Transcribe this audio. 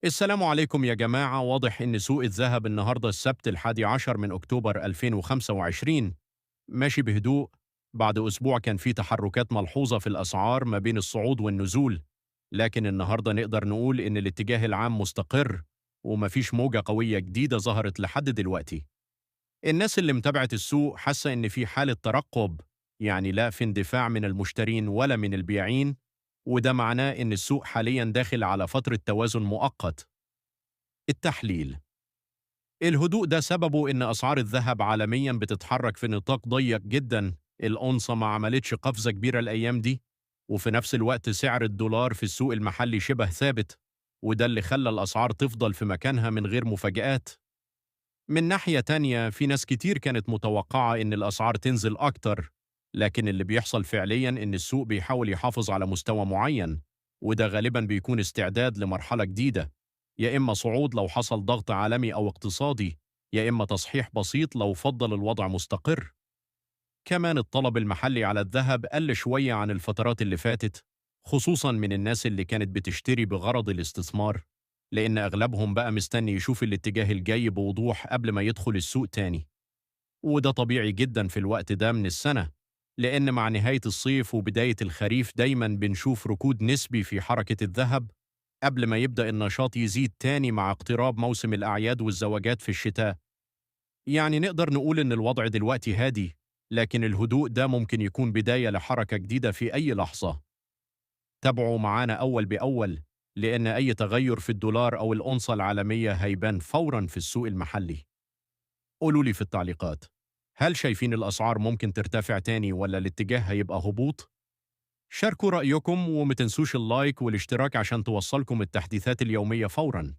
السلام عليكم يا جماعة. واضح إن سوق الذهب النهاردة السبت 11 من أكتوبر 2025 ماشي بهدوء بعد أسبوع كان فيه تحركات ملحوظة في الأسعار ما بين الصعود والنزول. لكن النهاردة نقدر نقول إن الاتجاه العام مستقر ومفيش موجة قوية جديدة ظهرت لحد دلوقتي. الناس اللي متابعت السوق حاسة إن في حالة ترقب، يعني لا في اندفاع من المشترين ولا من البياعين، وده معناه إن السوق حاليا داخل على فترة توازن مؤقت. التحليل: الهدوء ده سببه إن أسعار الذهب عالميا بتتحرك في نطاق ضيق جدا. الأونصة ما عملتش قفزة كبيرة الأيام دي، وفي نفس الوقت سعر الدولار في السوق المحلي شبه ثابت، وده اللي خلى الأسعار تفضل في مكانها من غير مفاجآت. من ناحية تانية في ناس كتير كانت متوقعة إن الأسعار تنزل أكتر، لكن اللي بيحصل فعليا إن السوق بيحاول يحافظ على مستوى معين، وده غالبا بيكون استعداد لمرحلة جديدة، يا إما صعود لو حصل ضغط عالمي أو اقتصادي، يا إما تصحيح بسيط لو فضل الوضع مستقر. كمان الطلب المحلي على الذهب قل شوية عن الفترات اللي فاتت، خصوصا من الناس اللي كانت بتشتري بغرض الاستثمار، لأن أغلبهم بقى مستني يشوف الاتجاه الجاي بوضوح قبل ما يدخل السوق تاني. وده طبيعي جدا في الوقت ده من السنة، لأن مع نهاية الصيف وبداية الخريف دايما بنشوف ركود نسبي في حركة الذهب قبل ما يبدأ النشاط يزيد تاني مع اقتراب موسم الأعياد والزواجات في الشتاء. يعني نقدر نقول إن الوضع دلوقتي هادي، لكن الهدوء ده ممكن يكون بداية لحركة جديدة في أي لحظة. تابعوا معانا أول بأول، لأن أي تغير في الدولار أو الأونصة العالمية هيبان فورا في السوق المحلي. قولوا لي في التعليقات، هل شايفين الأسعار ممكن ترتفع تاني ولا الاتجاه هيبقى هبوط؟ شاركوا رأيكم ومتنسوش اللايك والاشتراك عشان توصلكم التحديثات اليومية فورا.